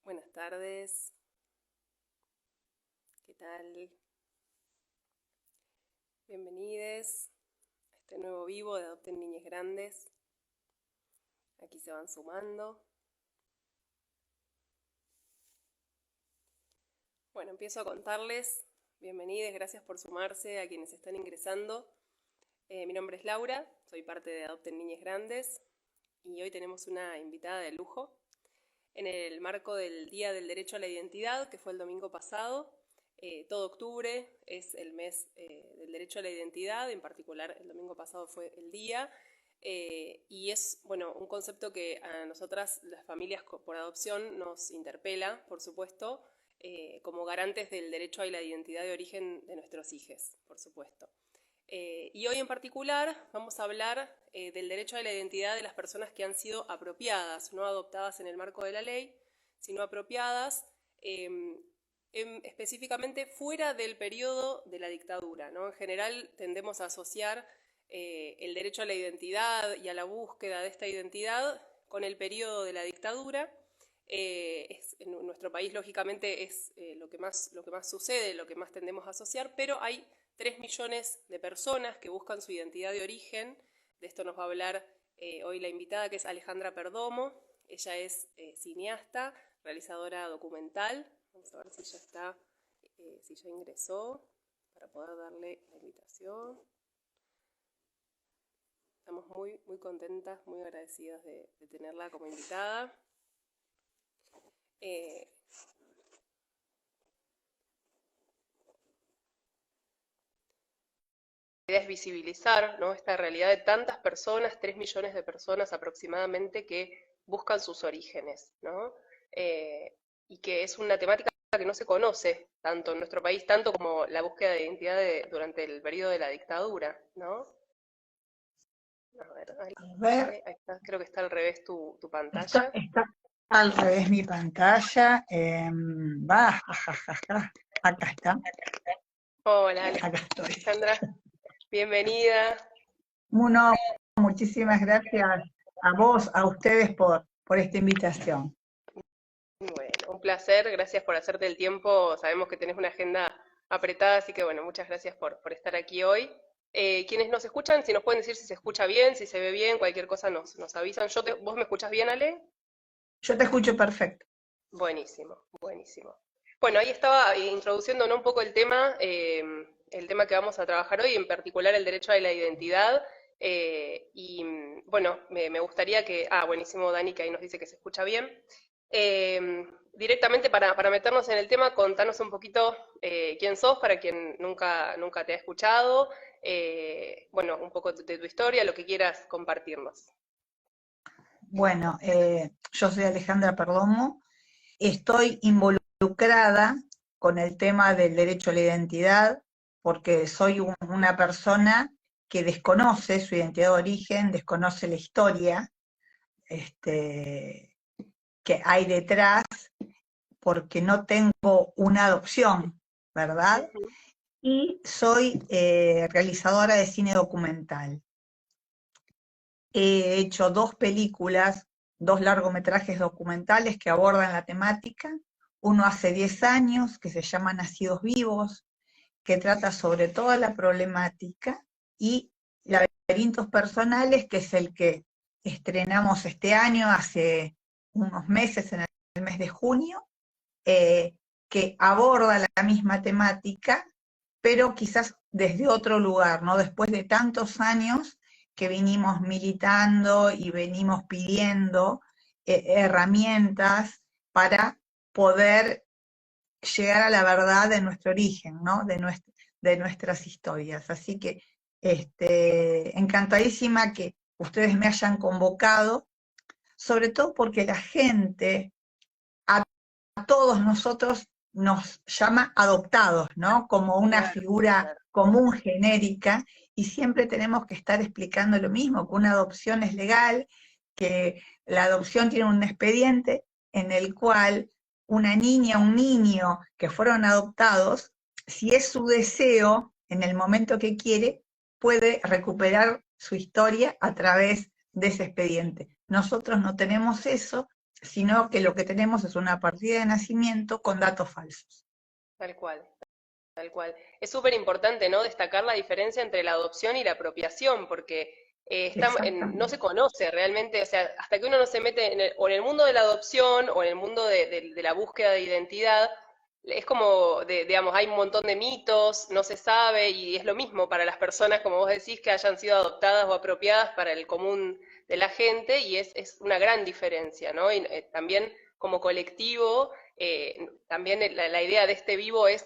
Buenas tardes, ¿qué tal? Bienvenidos a este nuevo vivo de Adopten Niñas Grandes. Aquí se van sumando. Bueno, empiezo a contarles. Bienvenidos, gracias por sumarse a quienes están ingresando. Mi nombre es Laura, soy parte de Adopten Niñas Grandes y hoy tenemos una invitada de lujo. En el marco del Día del Derecho a la Identidad, que fue el domingo pasado, todo octubre es el mes del derecho a la identidad, en particular el domingo pasado fue el día, y es un concepto que a nosotras, las familias por adopción, nos interpela, por supuesto, como garantes del derecho a la identidad de origen de nuestros hijos, por supuesto. Y hoy en particular vamos a hablar del derecho a la identidad de las personas que han sido apropiadas, no adoptadas en el marco de la ley, sino apropiadas específicamente fuera del periodo de la dictadura, ¿no? En general tendemos a asociar el derecho a la identidad y a la búsqueda de esta identidad con el periodo de la dictadura. En nuestro país, lógicamente, es lo que más sucede, lo que más tendemos a asociar, pero hay 3 millones de personas que buscan su identidad de origen. De esto nos va a hablar hoy la invitada, que es Alejandra Perdomo. Ella es cineasta, realizadora documental. Vamos a ver si ya está, si ya ingresó, para poder darle la invitación. Estamos muy contentas, muy agradecidas de tenerla como invitada. La idea es visibilizar, ¿no?, esta realidad de tantas personas, 3 millones de personas aproximadamente, que buscan sus orígenes, ¿no? Y que es una temática que no se conoce tanto en nuestro país, tanto como la búsqueda de identidad durante el periodo de la dictadura, ¿no? A ver, ahí está, creo que está al revés tu pantalla. Está al revés mi pantalla. Acá está. Hola, Acá estoy. Alejandra, bienvenida. No, muchísimas gracias a vos, a ustedes por esta invitación. Bueno, un placer, gracias por hacerte el tiempo. Sabemos que tenés una agenda apretada, así que bueno, muchas gracias por estar aquí hoy. Quienes nos escuchan, si nos pueden decir si se escucha bien, si se ve bien, cualquier cosa nos avisan. ¿Vos me escuchás bien, Ale? Yo te escucho perfecto. Buenísimo, buenísimo. Bueno, ahí estaba introduciendo, ¿no?, un poco el tema que vamos a trabajar hoy, en particular el derecho a la identidad. Y bueno, me gustaría que... buenísimo, Dani, que ahí nos dice que se escucha bien. Directamente para meternos en el tema, contanos un poquito quién sos, para quien nunca te ha escuchado, bueno, un poco de tu historia, lo que quieras compartirnos. Bueno, yo soy Alejandra Perdomo, estoy involucrada con el tema del derecho a la identidad porque soy una persona que desconoce su identidad de origen, desconoce la historia que hay detrás, porque no tengo una adopción, ¿verdad? Y soy realizadora de cine documental. He hecho 2 películas, 2 largometrajes documentales que abordan la temática. Uno hace 10 años, que se llama Nacidos Vivos, que trata sobre toda la problemática, y Laberintos Personales, que es el que estrenamos este año, hace unos meses, en el mes de junio, que aborda la misma temática, pero quizás desde otro lugar, ¿no? Después de tantos años que venimos militando y venimos pidiendo herramientas para poder llegar a la verdad de nuestro origen, ¿no? De nuestras historias. Así que encantadísima que ustedes me hayan convocado, sobre todo porque la gente, a todos nosotros, nos llama adoptados, ¿no? Como una figura común, genérica, y siempre tenemos que estar explicando lo mismo, que una adopción es legal, que la adopción tiene un expediente en el cual una niña, un niño que fueron adoptados, si es su deseo, en el momento que quiere, puede recuperar su historia a través de ese expediente. Nosotros no tenemos eso, sino que lo que tenemos es una partida de nacimiento con datos falsos. Tal cual. Tal cual. Es súper importante, ¿no? Destacar la diferencia entre la adopción y la apropiación, porque no se Exactamente. conoce realmente, o sea, hasta que uno no se mete o en el mundo de la adopción o en el mundo de la búsqueda de identidad, es como, digamos, hay un montón de mitos, no se sabe, y es lo mismo para las personas, como vos decís, que hayan sido adoptadas o apropiadas para el común de la gente, y es una gran diferencia, ¿no? Y también como colectivo, también la idea de este vivo es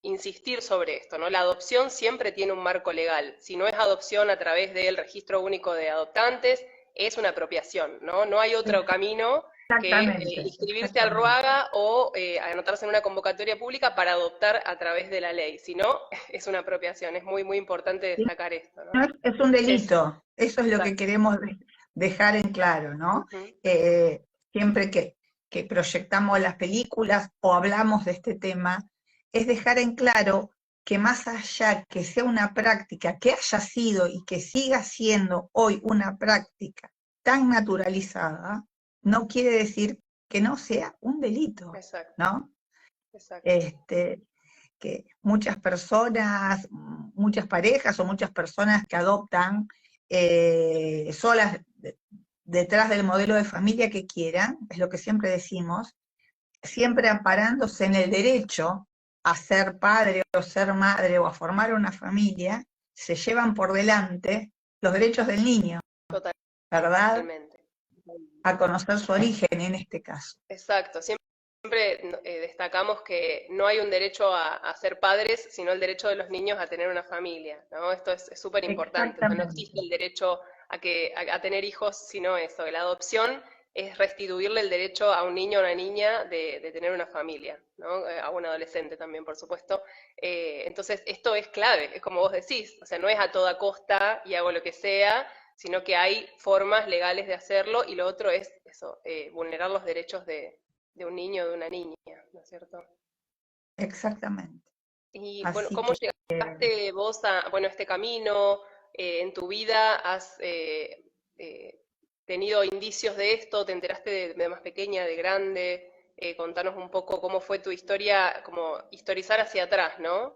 insistir sobre esto, ¿no? La adopción siempre tiene un marco legal. Si no es adopción a través del registro único de adoptantes, es una apropiación, ¿no? No hay otro camino que Exactamente, inscribirse al exactamente. RUAGA o anotarse en una convocatoria pública para adoptar a través de la ley. Si no, es una apropiación. Es muy, muy importante Sí, destacar esto, ¿no? no es un Eso, delito, eso es lo que exacto. queremos dejar en claro, ¿no? Ujú. Siempre que proyectamos las películas o hablamos de este tema, es dejar en claro que más allá que sea una práctica, que haya sido y que siga siendo hoy una práctica tan naturalizada, no quiere decir que no sea un delito, Exacto, ¿no? exacto. Este, que muchas personas, muchas parejas o muchas personas que adoptan solas detrás del modelo de familia que quieran, es lo que siempre decimos, siempre amparándose en el derecho a ser padre o ser madre o a formar una familia, se llevan por delante los derechos del niño, ¿verdad? Totalmente. A conocer su origen en este caso. Exacto, siempre destacamos que no hay un derecho a ser padres, sino el derecho de los niños a tener una familia, ¿no? Esto es súper importante, o sea, no existe Exactamente, el derecho a tener hijos, sino eso. La adopción es restituirle el derecho a un niño o una niña de tener una familia, ¿no? A un adolescente también, por supuesto. Entonces, esto es clave, es como vos decís, o sea, no es a toda costa y hago lo que sea, sino que hay formas legales de hacerlo, y lo otro es eso, vulnerar los derechos de un niño o de una niña, ¿no es cierto? exactamente. Y bueno, Así ¿cómo que llegaste vos a, bueno, este camino en tu vida? ¿Has eh, tenido indicios de esto? ¿Te enteraste de más pequeña, de grande? Contanos un poco cómo fue tu historia, como historizar hacia atrás, ¿no?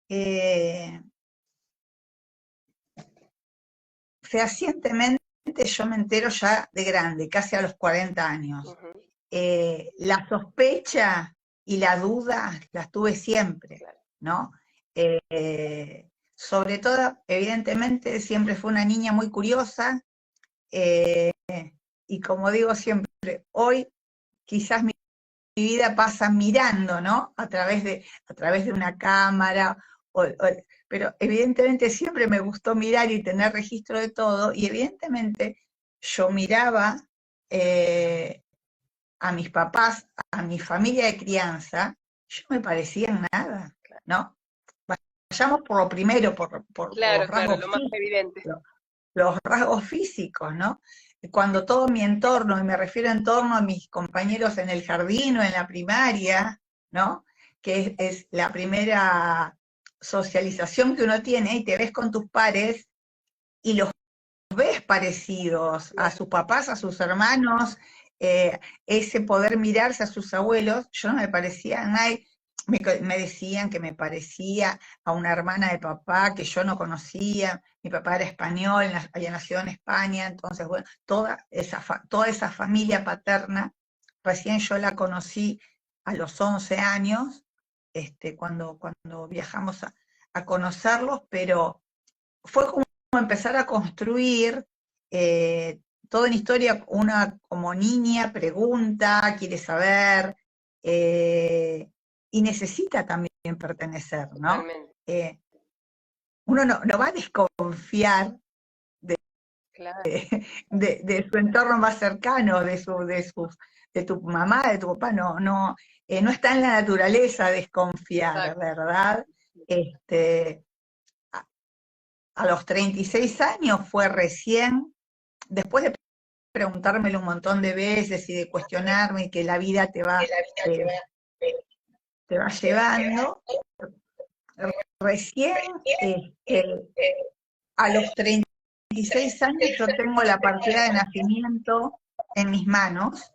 eh, fehacientemente yo me entero ya de grande, casi a los 40 años. Ujú, La sospecha y la duda las tuve siempre, claro. ¿no? Sobre todo, evidentemente, siempre fue una niña muy curiosa, eh, y como digo siempre, hoy quizás mi vida pasa mirando, ¿no? A través de una cámara, pero evidentemente siempre me gustó mirar y tener registro de todo, y evidentemente yo miraba a mis papás, a mi familia de crianza, yo no me parecían nada, ¿no? Vayamos por lo primero, por los Claro, claro, rasgos lo más físicos, evidente. los rasgos físicos, ¿no? Cuando todo mi entorno, y me refiero a entorno a mis compañeros en el jardín o en la primaria, ¿no? Que es la primera socialización que uno tiene, y te ves con tus pares y los ves parecidos a sus papás, a sus hermanos, ese poder mirarse a sus abuelos, yo no me parecía a nadie. Me decían que me parecía a una hermana de papá que yo no conocía, mi papá era español, había nacido en España, entonces, bueno, toda esa familia paterna, recién yo la conocí a los 11 años, cuando viajamos a conocerlos, pero fue como empezar a construir toda una historia. Una como niña pregunta, quiere saber, y necesita también pertenecer, ¿no? Totalmente, Eh, Uno no va a desconfiar claro, de su entorno más cercano, de tu mamá, de tu papá, no está en la naturaleza desconfiar, exacto. ¿verdad? Este, a los 36 años fue recién, después de preguntármelo un montón de veces y de cuestionarme, y que la vida eh, te va llevando, recién a los 36 36 años yo tengo la partida de nacimiento en mis manos,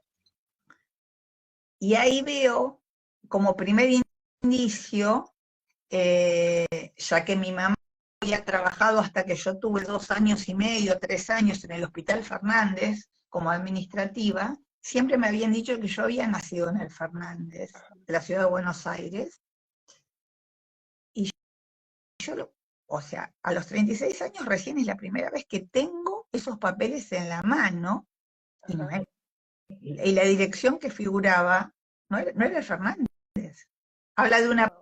y ahí veo como primer indicio, ya que mi mamá había trabajado hasta que yo tuve 2 años y medio, 3 años en el Hospital Fernández como administrativa, siempre me habían dicho que yo había nacido en el Fernández, de la ciudad de Buenos Aires, y yo, o sea, a los 36 años recién es la primera vez que tengo esos papeles en la mano, y, no es, y la dirección que figuraba no era el Fernández. Habla de una,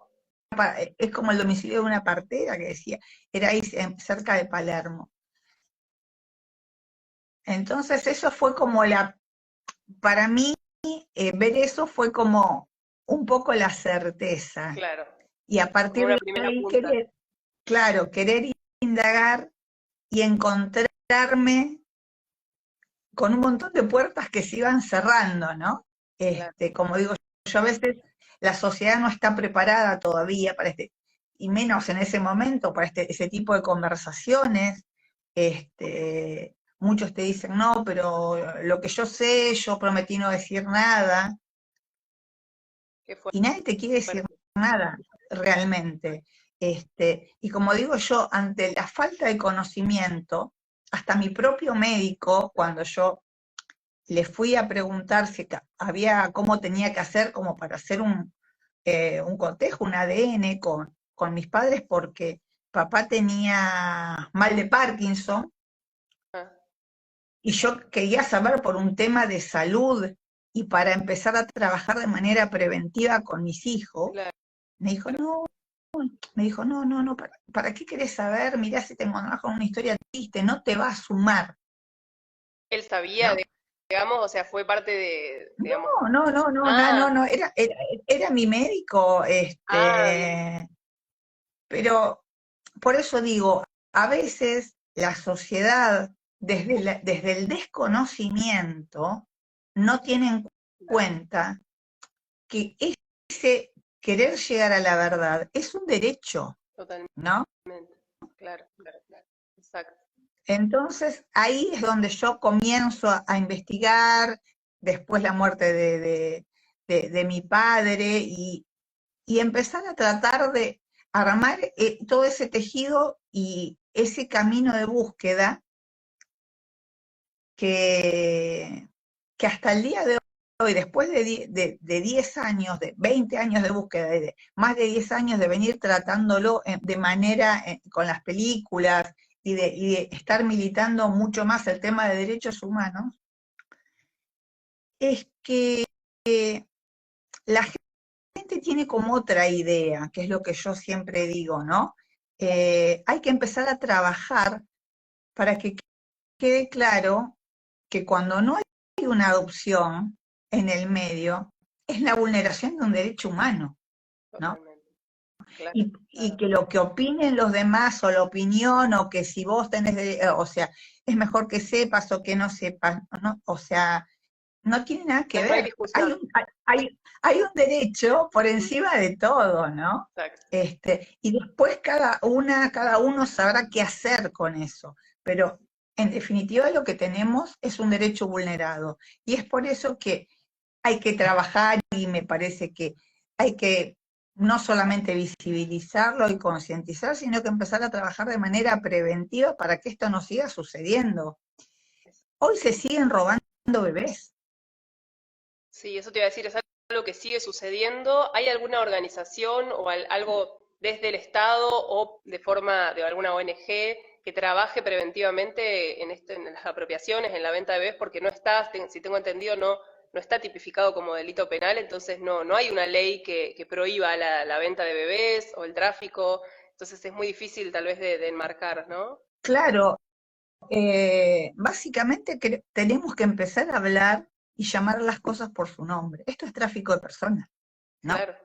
es como el domicilio de una partera que decía, era ahí cerca de Palermo. Entonces eso fue como para mí, ver eso fue como un poco la certeza. Claro. Y a partir de ahí querer indagar y encontrarme con un montón de puertas que se iban cerrando, ¿no? Como digo yo, a veces la sociedad no está preparada todavía para y menos en ese momento, para ese tipo de conversaciones. Muchos te dicen, no, pero lo que yo sé, yo prometí no decir nada. Y nadie te quiere decir nada, realmente. Y como digo yo, ante la falta de conocimiento, hasta mi propio médico, cuando yo le fui a preguntar si había, cómo tenía que hacer como para hacer un cotejo, un ADN con mis padres, porque papá tenía mal de Parkinson, y yo quería saber por un tema de salud y para empezar a trabajar de manera preventiva con mis hijos. Me dijo, no, ¿para qué querés saber? Mirá, si te encontrás con una historia triste, no te va a sumar. Él sabía, ¿no? Digamos, o sea, fue parte de, digamos... No, era mi médico, pero por eso digo, a veces la sociedad, desde el desconocimiento, no tiene en cuenta que ese querer llegar a la verdad es un derecho. Totalmente. ¿No? Claro, exacto. Entonces, ahí es donde yo comienzo a investigar, después la muerte de mi padre, y empezar a tratar de armar todo ese tejido y ese camino de búsqueda que hasta el día de hoy, después de 10 años, de 20 años de búsqueda, de más de 10 años de venir tratándolo de manera con las películas, y de estar militando mucho más el tema de derechos humanos, es que la gente tiene como otra idea, que es lo que yo siempre digo, ¿no? Hay que empezar a trabajar para que quede claro que cuando no hay una adopción en el medio, es la vulneración de un derecho humano, ¿no? Claro, y que lo que opinen los demás, o la opinión, o que si vos tenés, o sea, es mejor que sepas o que no sepas, ¿no? O sea, no tiene nada que ver. Hay un derecho por encima de todo, ¿no? Y después cada uno sabrá qué hacer con eso. Pero en definitiva lo que tenemos es un derecho vulnerado. Y es por eso que hay que trabajar, y me parece que hay que no solamente visibilizarlo y concientizar, sino que empezar a trabajar de manera preventiva para que esto no siga sucediendo. Hoy se siguen robando bebés. Sí, eso te iba a decir, es algo que sigue sucediendo. ¿Hay alguna organización o algo desde el Estado o de forma de alguna ONG que trabaje preventivamente en las apropiaciones, en la venta de bebés? Porque no está, si tengo entendido, no está tipificado como delito penal, entonces no hay una ley que prohíba la venta de bebés o el tráfico, entonces es muy difícil tal vez de enmarcar, ¿no? Claro, básicamente tenemos que empezar a hablar y llamar las cosas por su nombre. Esto es tráfico de personas, ¿no? Claro.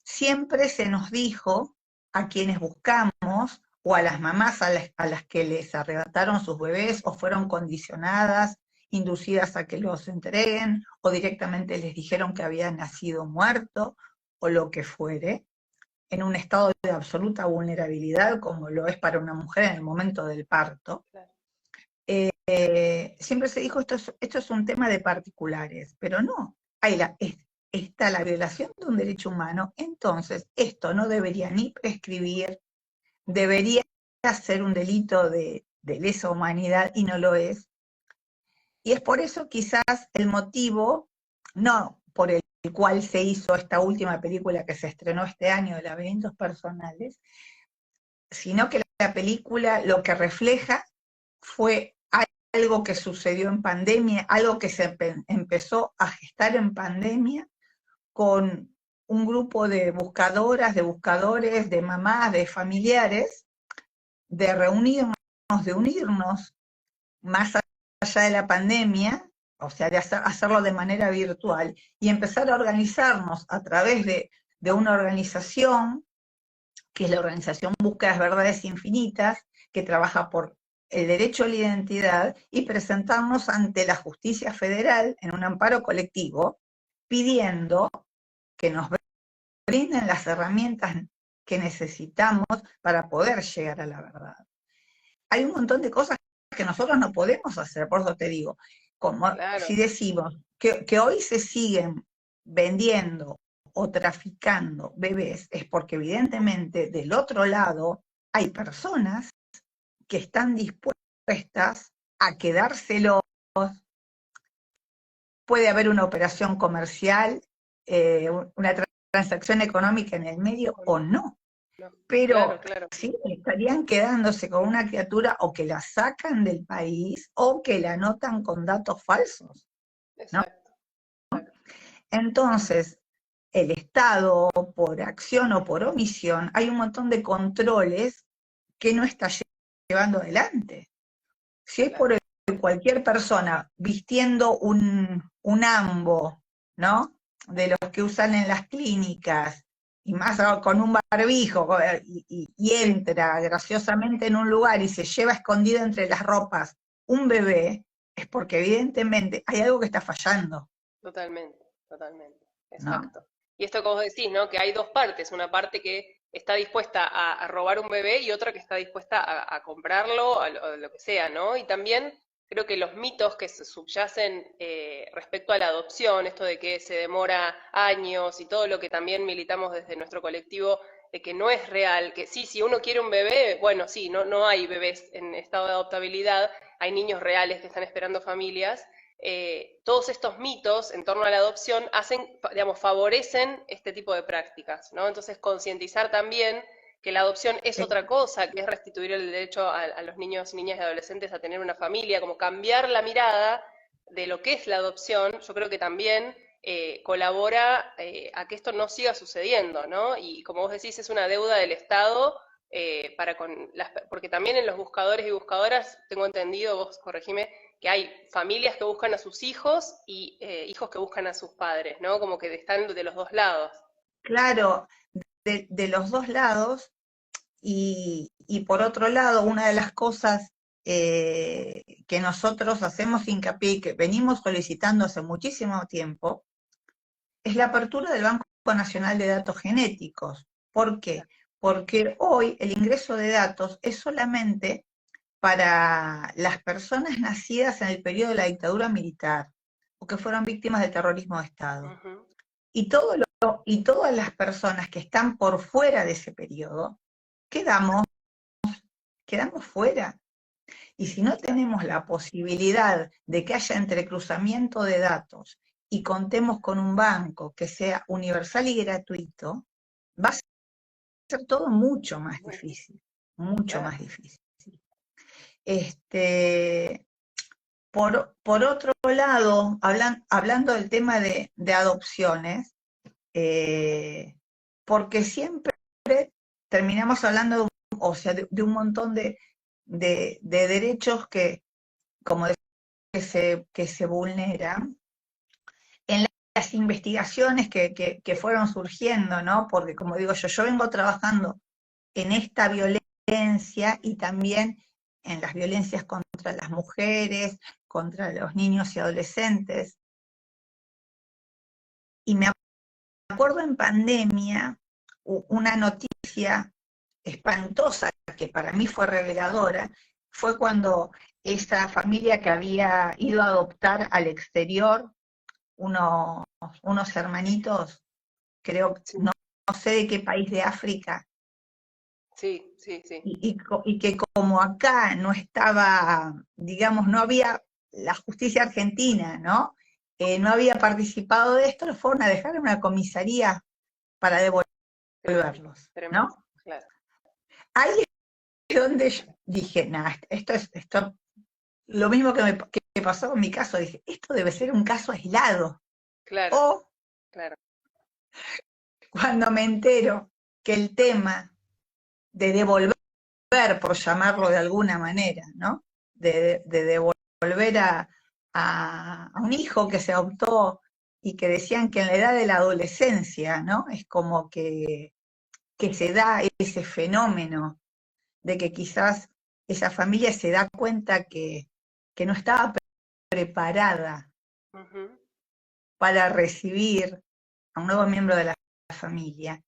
Siempre se nos dijo a quienes buscamos, o a las mamás a las que les arrebataron sus bebés o fueron condicionadas, inducidas a que los entreguen, o directamente les dijeron que había nacido muerto, o lo que fuere, en un estado de absoluta vulnerabilidad, como lo es para una mujer en el momento del parto. Claro. Siempre se dijo esto es un tema de particulares, pero no, está la violación de un derecho humano, entonces esto no debería ni prescribir, debería ser un delito de lesa humanidad y no lo es. Y es por eso quizás el motivo, no por el cual se hizo esta última película que se estrenó este año de Laberintos Personales, sino que la película lo que refleja fue algo que sucedió en pandemia, algo que se empezó a gestar en pandemia con un grupo de buscadoras, de buscadores, de mamás, de familiares, de reunirnos, de unirnos más allá de la pandemia, o sea, de hacerlo de manera virtual y empezar a organizarnos a través de una organización, que es la organización Búsquedas Verdades Infinitas, que trabaja por el derecho a la identidad, y presentarnos ante la justicia federal en un amparo colectivo, pidiendo que nos brinden las herramientas que necesitamos para poder llegar a la verdad. Hay un montón de cosas que nosotros no podemos hacer, por eso te digo, como Claro. si decimos que hoy se siguen vendiendo o traficando bebés, es porque evidentemente del otro lado hay personas que están dispuestas a quedárselos. Puede haber una operación comercial, una transacción económica en el medio o no, No. pero Claro. sí estarían quedándose con una criatura o que la sacan del país o que la anotan con datos falsos, ¿no? Exacto. Exacto. Entonces, el Estado, por acción o por omisión, hay un montón de controles que no está llevando adelante. Si es por cualquier persona vistiendo un ambo, ¿no? De los que usan en las clínicas, y más con un barbijo, y entra graciosamente en un lugar y se lleva escondido entre las ropas un bebé, es porque evidentemente hay algo que está fallando, Totalmente. ¿no? Exacto. Y esto que vos decís, ¿no? Que hay dos partes, una parte que está dispuesta a robar un bebé y otra que está dispuesta a comprarlo, a lo que sea, ¿no? Y también creo que los mitos que se subyacen respecto a la adopción, esto de que se demora años y todo lo que también militamos desde nuestro colectivo, de que no es real, que sí, si uno quiere un bebé, bueno, sí, no hay bebés en estado de adoptabilidad, hay niños reales que están esperando familias. Todos estos mitos en torno a la adopción digamos, favorecen este tipo de prácticas, ¿no? Entonces, concientizar también que la adopción es otra cosa, que es restituir el derecho a los niños, niñas y adolescentes a tener una familia, como cambiar la mirada de lo que es la adopción, yo creo que también colabora a que esto no siga sucediendo, ¿no? Y como vos decís, es una deuda del Estado porque también en los buscadores y buscadoras, tengo entendido, vos corregime, que hay familias que buscan a sus hijos y hijos que buscan a sus padres, ¿no? Como que están de los dos lados. Claro, de los dos lados, y por otro lado, una de las cosas que nosotros hacemos hincapié y que venimos solicitando hace muchísimo tiempo, es la apertura del Banco Nacional de Datos Genéticos. ¿Por qué? Porque hoy el ingreso de datos es solamente para las personas nacidas en el periodo de la dictadura militar o que fueron víctimas del terrorismo de Estado. Ujú. Y todas las personas que están por fuera de ese periodo, quedamos fuera. Y si no tenemos la posibilidad de que haya entrecruzamiento de datos y contemos con un banco que sea universal y gratuito, va a ser todo mucho más difícil, mucho Claro. más difícil. Este, por otro lado, hablando del tema de adopciones, porque siempre terminamos hablando o sea, de un montón de derechos que, como que se vulneran en las investigaciones que fueron surgiendo, ¿no? Porque como digo yo vengo trabajando en esta violencia y también en las violencias contra las mujeres, contra los niños y adolescentes. Y me acuerdo en pandemia una noticia espantosa que para mí fue reveladora, fue cuando esa familia que había ido a adoptar al exterior unos hermanitos, creo, Sí, no sé de qué país de África, sí, sí, sí. y que como acá no estaba, digamos, no había la justicia argentina, ¿no? No había participado de esto, lo fueron a dejar en una comisaría para Tremendo, devolverlos, tremendo, ¿no? claro, Ahí es donde yo dije, nada, esto, lo mismo que pasó con mi caso, dije, esto debe ser un caso aislado. claro, O claro. cuando me entero que el tema de devolver, por llamarlo de alguna manera, ¿no? De devolver a un hijo que se adoptó y que decían que en la edad de la adolescencia, ¿no? Es como que se da ese fenómeno de que quizás esa familia se da cuenta que no estaba preparada Ujú, para recibir a un nuevo miembro de la familia.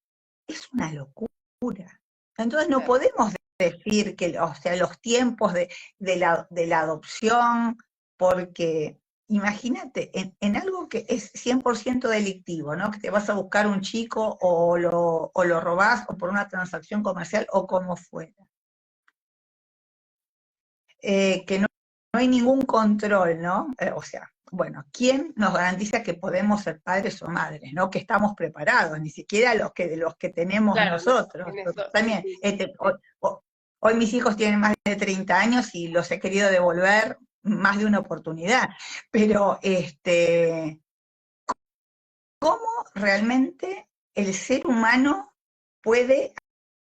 Es una locura. Entonces no claro. podemos decir que, o sea, los tiempos de la adopción, porque imagínate, en algo que es 100% delictivo, ¿no? Que te vas a buscar un chico o lo robás o por una transacción comercial o como fuera. Que no hay ningún control, ¿no? O sea, bueno, ¿quién nos garantiza que podemos ser padres o madres, ¿no? Que estamos preparados, ni siquiera los que tenemos Claro, nosotros. en eso, También, sí, sí, sí. hoy mis hijos tienen más de 30 años y los he querido devolver más de una oportunidad, pero ¿cómo realmente el ser humano puede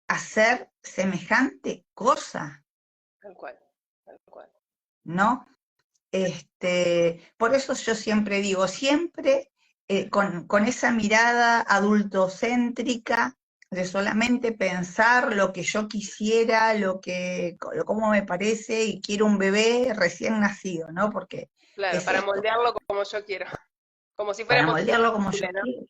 hacer semejante cosa, Tal cual, tal cual. ¿no? Por eso yo siempre digo, siempre con esa mirada adultocéntrica de solamente pensar lo que yo quisiera, cómo me parece, y quiero un bebé recién nacido, ¿no? Porque Claro, es para esto, moldearlo como yo quiero, como si fuera para posible, moldearlo como yo ¿no? quiero,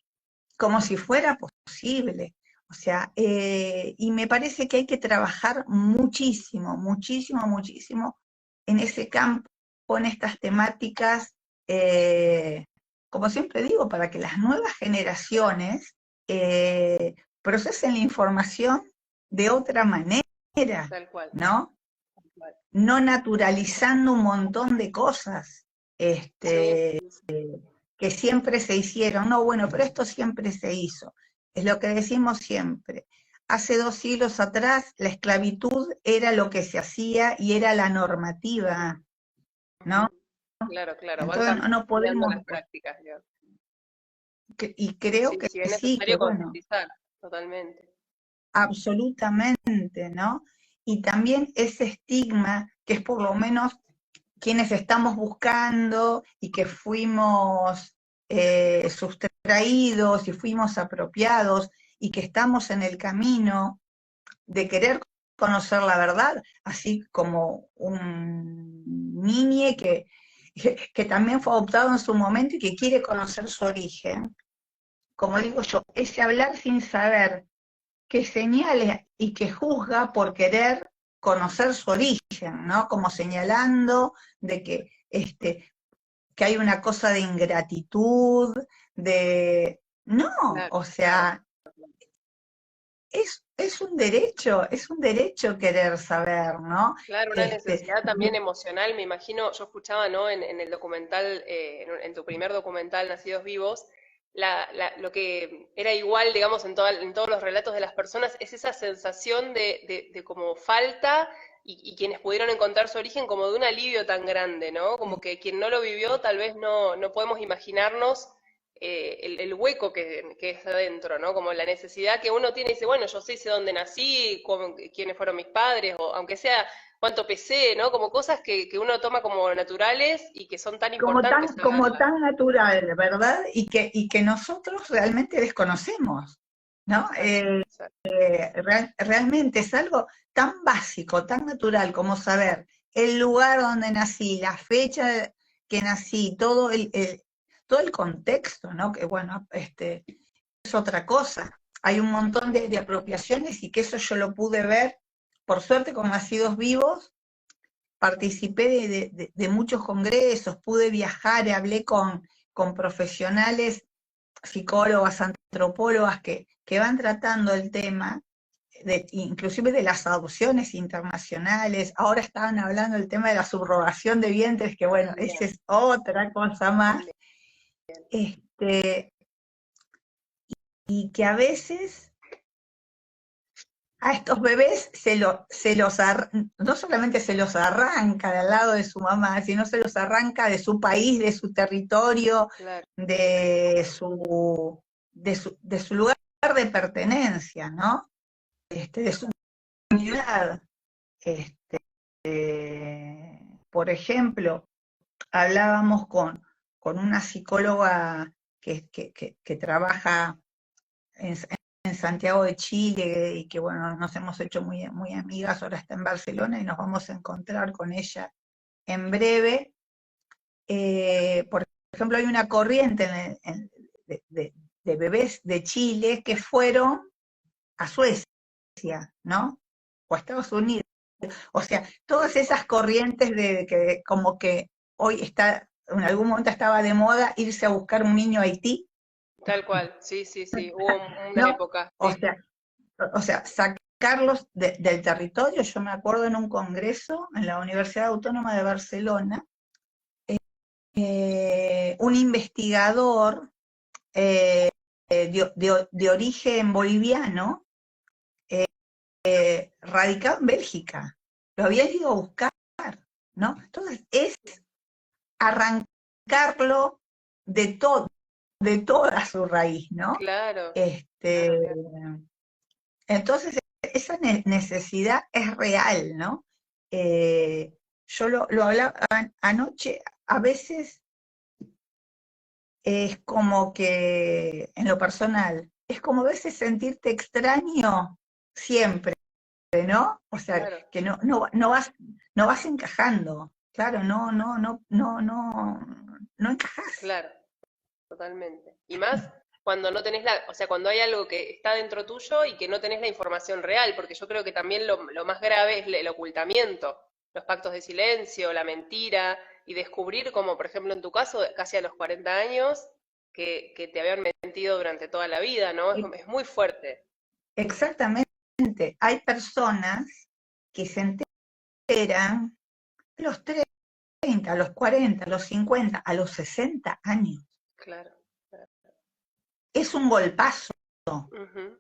como si fuera posible. O sea, y me parece que hay que trabajar muchísimo, muchísimo, muchísimo en ese campo, en estas temáticas, eh, como siempre digo, para que las nuevas generaciones procesen la información de otra manera, Tal cual, ¿no? tal cual. No naturalizando un montón de cosas. Sí, Este, sí, sí. que siempre se hicieron. No, bueno, pero esto siempre se hizo. Es lo que decimos siempre. Hace 2 siglos atrás la esclavitud era lo que se hacía y era la normativa, ¿no? Ujú. Claro, claro, van Entonces no cambiando podemos, las prácticas, digamos. y creo Sí, que sí, es sí, que necesario bueno, concientizar, totalmente. absolutamente, ¿no? Y también ese estigma que es por lo menos quienes estamos buscando y que fuimos sustraídos y fuimos apropiados y que estamos en el camino de querer conocer la verdad, así como un niño que también fue adoptado en su momento y que quiere conocer su origen. Como digo yo, ese hablar sin saber, que señala y que juzga por querer conocer su origen, ¿no? Como señalando de que hay una cosa de ingratitud, de... No, Claro, o claro. sea, es un derecho querer saber, ¿no? Claro, una necesidad también emocional, me imagino, yo escuchaba, ¿no? En el documental, en tu primer documental, Nacidos Vivos, lo que era igual, digamos, en todos los relatos de las personas, es esa sensación de como falta y quienes pudieron encontrar su origen como de un alivio tan grande, ¿no? Como que quien no lo vivió tal vez no podemos imaginarnos el hueco que es adentro, ¿no? Como la necesidad que uno tiene y dice, bueno, yo sé dónde nací, quiénes fueron mis padres, o aunque sea cuánto pesé, ¿no? Como cosas que uno toma como naturales y que son tan importantes como saberlas. tan natural, ¿verdad? Y que nosotros realmente desconocemos, ¿no? Exacto, exacto. Realmente es algo tan básico, tan natural como saber el lugar donde nací, la fecha que nací, todo el contexto, ¿no? Que bueno, es otra cosa. hay un montón de apropiaciones y que eso yo lo pude ver, por suerte con Nacidos Vivos, participé de muchos congresos, pude viajar, hablé con profesionales, psicólogas, antropólogas que van tratando el tema, inclusive de las adopciones internacionales. Ahora estaban hablando del tema de la subrogación de vientres, que bueno, esa es otra cosa más. Y que a veces a estos bebés no solamente se los arranca de al lado de su mamá, sino se los arranca de su país, de su territorio, Claro. de su lugar de pertenencia, ¿no? De su comunidad. Por ejemplo, hablábamos con una psicóloga que trabaja en Santiago de Chile y que bueno, nos hemos hecho muy, muy amigas, ahora está en Barcelona y nos vamos a encontrar con ella en breve. Por ejemplo, hay una corriente de bebés de Chile que fueron a Suecia, ¿no? O a Estados Unidos. O sea, todas esas corrientes de que como que hoy está, en algún momento estaba de moda irse a buscar un niño a Haití. Tal cual, sí, hubo una ¿No? época. O Sí. sea, sacarlos del territorio. Yo me acuerdo en un congreso en la Universidad Autónoma de Barcelona, un investigador de origen boliviano, radicado en Bélgica, lo había ido a buscar, ¿no? Entonces es arrancarlo de toda su raíz, ¿no? Claro. Entonces esa necesidad es real, ¿no? Yo lo hablaba anoche, a veces es como que, en lo personal, es como a veces sentirte extraño siempre, ¿no? O sea, Claro. que no vas encajando, claro, no encajas. Claro, totalmente. Y más cuando no tenés o sea, cuando hay algo que está dentro tuyo y que no tenés la información real, porque yo creo que también lo más grave es el ocultamiento, los pactos de silencio, la mentira, y descubrir, como por ejemplo en tu caso, casi a los 40 años, que te habían mentido durante toda la vida, ¿no? Es muy fuerte. Exactamente. Hay personas que se enteran a los 30, a los 40, a los 50, a los 60 años. Claro. Es un golpazo. Uh-huh.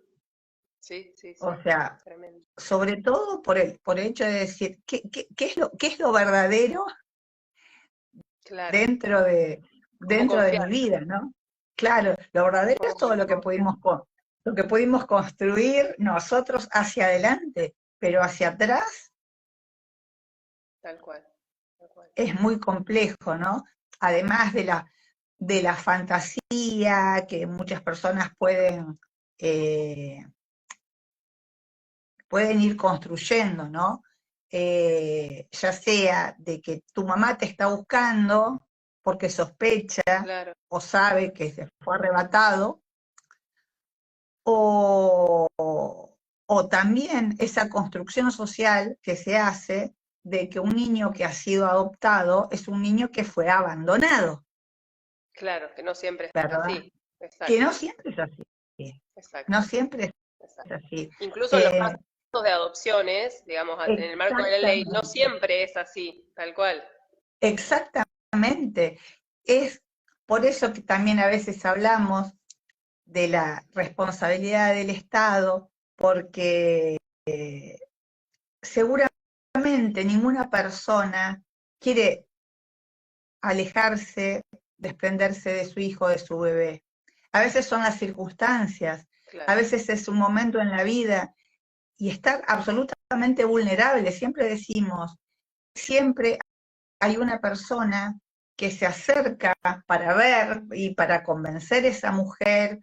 Sí. O sea, tremendo. sobre todo por el hecho de decir, ¿qué es lo verdadero Claro. dentro de mi vida, ¿no? Claro, lo verdadero es todo lo que pudimos construir nosotros hacia adelante, pero hacia atrás Tal cual. es muy complejo, ¿no? Además de la fantasía que muchas personas pueden ir construyendo, ¿no? Ya sea de que tu mamá te está buscando porque sospecha Claro. o sabe que se fue arrebatado, o también esa construcción social que se hace de que un niño que ha sido adoptado es un niño que fue abandonado. Claro, que no siempre es ¿Verdad? así. Exacto. Que no siempre es así. Exacto. No siempre es Exacto. así. Incluso en los casos de adopciones, digamos, en el marco de la ley, no siempre es así, tal cual. Exactamente. Es por eso que también a veces hablamos de la responsabilidad del Estado, porque seguramente ninguna persona quiere alejarse, desprenderse de su hijo, de su bebé. A veces son las circunstancias, Claro. a veces es un momento en la vida y estar absolutamente vulnerable. Siempre decimos, siempre hay una persona que se acerca para ver y para convencer a esa mujer,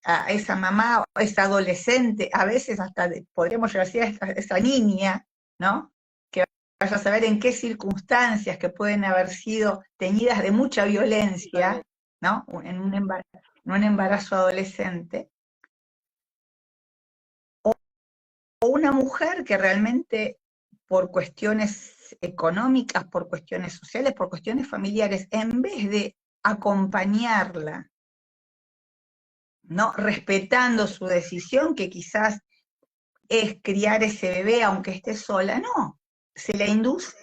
a esa mamá, a esa adolescente, a veces hasta podríamos llegar a decir a esa niña, ¿no? Que vaya a saber en qué circunstancias que pueden haber sido teñidas de mucha violencia, ¿no? En un embarazo adolescente. una mujer que realmente por cuestiones económicas, por cuestiones sociales, por cuestiones familiares, en vez de acompañarla, ¿no? Respetando su decisión, que quizás es criar ese bebé aunque esté sola, no, se la induce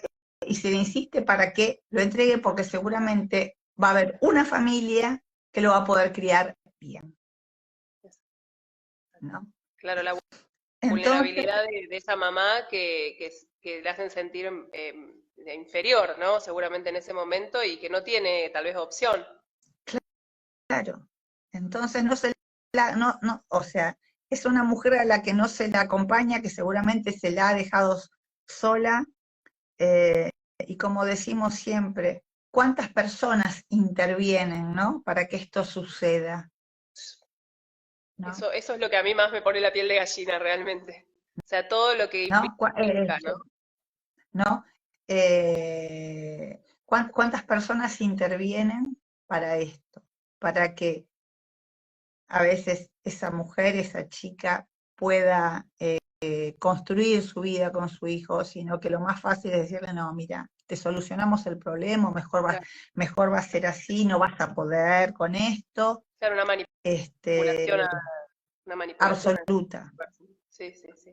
y se le insiste para que lo entregue porque seguramente va a haber una familia que lo va a poder criar bien, ¿no? Claro, la Entonces, vulnerabilidad de esa mamá que le hacen sentir inferior, ¿no? Seguramente en ese momento y que no tiene tal vez opción. claro, entonces no se la, no, o sea, es una mujer a la que no se la acompaña, que seguramente se la ha dejado sola, y como decimos siempre, ¿cuántas personas intervienen, ¿no? Para que esto suceda, ¿no? Eso es lo que a mí más me pone la piel de gallina realmente. O sea, todo lo que ¿No? implica, ¿no? ¿No? ¿Cuántas personas intervienen para esto? Para que a veces esa mujer, esa chica pueda construir su vida con su hijo, sino que lo más fácil es decirle, no, mira, te solucionamos el problema, Claro, mejor va a ser así, no vas a poder con esto, claro, manipulación, este, una manipulación. absoluta, Sí, sí, sí.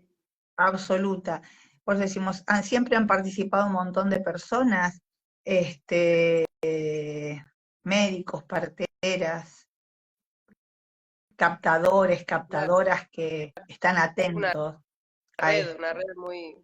absoluta. Por eso decimos, siempre han participado un montón de personas, este, médicos, parteras, captadores, Claro. captadoras que están Una atentos a esto. una red muy,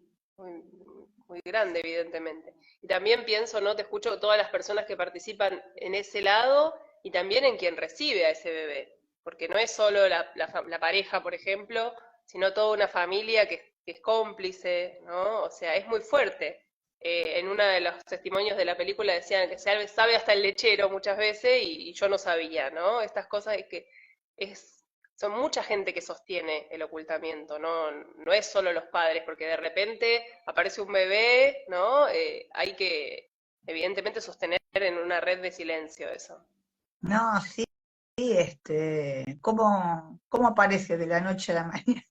muy grande, evidentemente. Y también pienso, ¿no? Te escucho todas las personas que participan en ese lado y también en quien recibe a ese bebé. Porque no es solo la pareja, por ejemplo, sino toda una familia que es cómplice, ¿no? O sea, es muy fuerte. En uno de los testimonios de la película decían que sabe hasta el lechero muchas veces y yo no sabía, ¿no? Estas cosas es que es son mucha gente que sostiene el ocultamiento, no, no es solo los padres, porque de repente aparece un bebé, ¿no? Hay que, evidentemente, sostener en una red de silencio eso. No, sí, sí, ¿cómo aparece de la noche a la mañana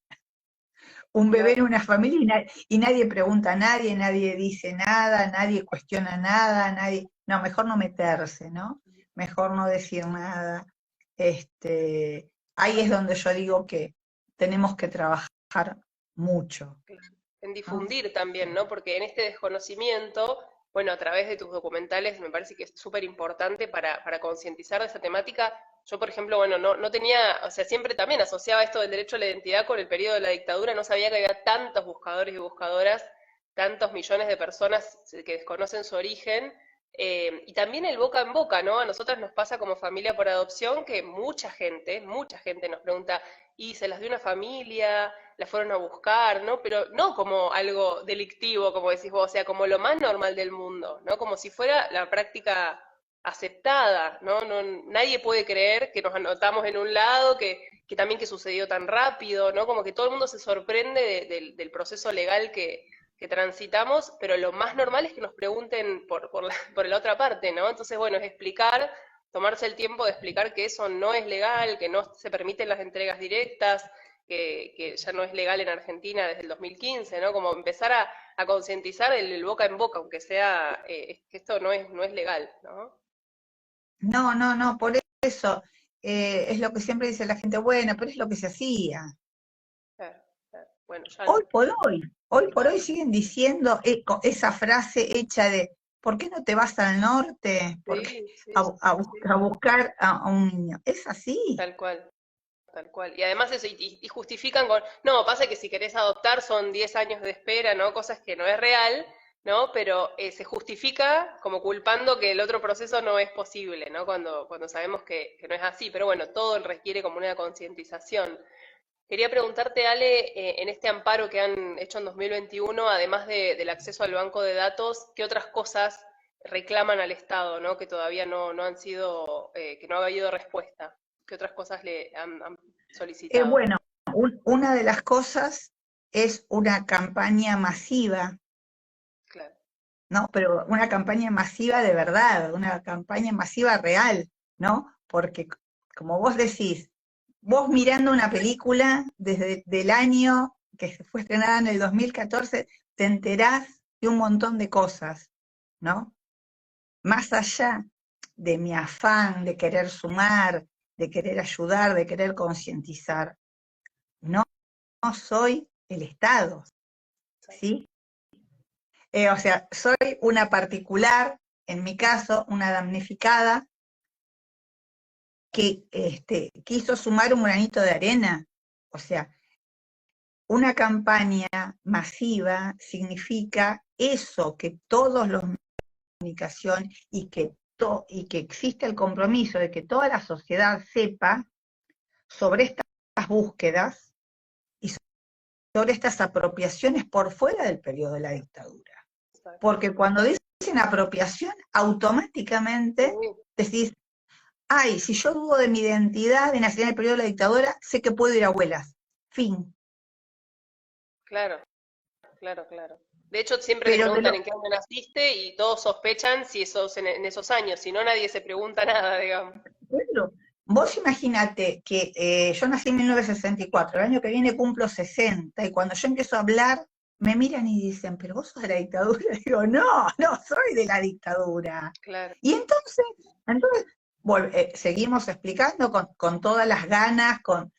un bebé en Claro, una familia y nadie pregunta a nadie, nadie dice nada, nadie cuestiona nada, nadie, no, mejor no meterse, ¿no? Mejor no decir nada. Ahí es donde yo digo que tenemos que trabajar mucho, en ¿no? difundir también, ¿no? Porque en este desconocimiento, bueno, a través de tus documentales me parece que es súper importante para concientizar de esa temática. Yo, por ejemplo, bueno, no tenía, o sea, siempre también asociaba esto del derecho a la identidad con el periodo de la dictadura, no sabía que había tantos buscadores y buscadoras, tantos millones de personas que desconocen su origen, y también el boca en boca, ¿no? A nosotras nos pasa como familia por adopción que mucha gente nos pregunta, ¿y se las dio una familia? La fueron a buscar, ¿no? Pero no como algo delictivo, como decís vos, o sea, como lo más normal del mundo, ¿no? Como si fuera la práctica aceptada, ¿no? Nadie puede creer que nos anotamos en un lado, que también que sucedió tan rápido, ¿no? Como que todo el mundo se sorprende del proceso legal que transitamos, pero lo más normal es que nos pregunten por la otra parte, ¿no? Entonces, bueno, es explicar, tomarse el tiempo de explicar que eso no es legal, que no se permiten las entregas directas, que ya no es legal en Argentina desde el 2015, ¿no? Como empezar a concientizar el boca en boca, aunque sea que esto no es legal, ¿no? No, no, no, por eso es lo que siempre dice la gente, bueno, pero es lo que se hacía. Claro, claro. Bueno, ya Hoy no. por hoy, hoy por hoy Claro. siguen diciendo esa frase hecha de, ¿por qué no te vas al norte? Sí, sí, A, sí, sí. a buscar a un niño. Es así. Tal cual. Tal cual. Y además eso, y justifican con, no, pasa que si querés adoptar son 10 años de espera, ¿no? Cosas que no es real, ¿no? Pero se justifica como culpando que el otro proceso no es posible, ¿no? Cuando sabemos que no es así. Pero bueno, todo requiere como una concientización. Quería preguntarte, Ale, en este amparo que han hecho en 2021, además del acceso al banco de datos, ¿qué otras cosas reclaman al Estado, ¿no? Que todavía no han sido, que no ha habido respuesta? ¿Qué otras cosas han solicitado? Bueno, una de las cosas es una campaña masiva, Claro, ¿no? Pero una campaña masiva de verdad, una campaña masiva real, ¿no? Porque, como vos decís, vos mirando una película desde el año que fue estrenada en el 2014, te enterás de un montón de cosas, ¿no? Más allá de mi afán de querer sumar, de querer ayudar, de querer concientizar, no, no soy el Estado, ¿sí? O sea, soy una particular, en mi caso, una damnificada, que quiso sumar un granito de arena. O sea, una campaña masiva significa eso, que todos los medios de comunicación y que existe el compromiso de que toda la sociedad sepa sobre estas búsquedas y sobre estas apropiaciones por fuera del periodo de la dictadura. Porque cuando dicen apropiación, automáticamente decís, ay, si yo dudo de mi identidad de nacer en el periodo de la dictadura, sé que puedo ir a abuelas. Fin. Claro, claro, claro. De hecho, siempre te Pero preguntan en qué año naciste y todos sospechan si sos en esos años, si no nadie se pregunta nada, digamos. bueno, vos imaginate que yo nací en 1964, el año que viene cumplo 60, y cuando yo empiezo a hablar, me miran y dicen, pero vos sos de la dictadura. Y digo, no, no soy de la dictadura. Claro, Y entonces seguimos explicando con todas las ganas, con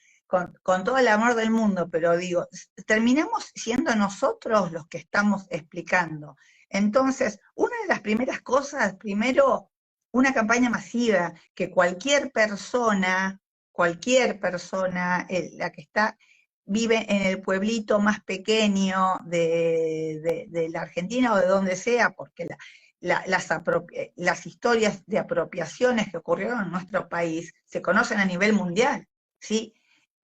todo el amor del mundo, pero digo, terminamos siendo nosotros los que estamos explicando. Entonces, una de las primeras cosas, primero, una campaña masiva, que cualquier persona, la que vive en el pueblito más pequeño de la Argentina o de donde sea, porque las historias de apropiaciones que ocurrieron en nuestro país se conocen a nivel mundial, ¿sí?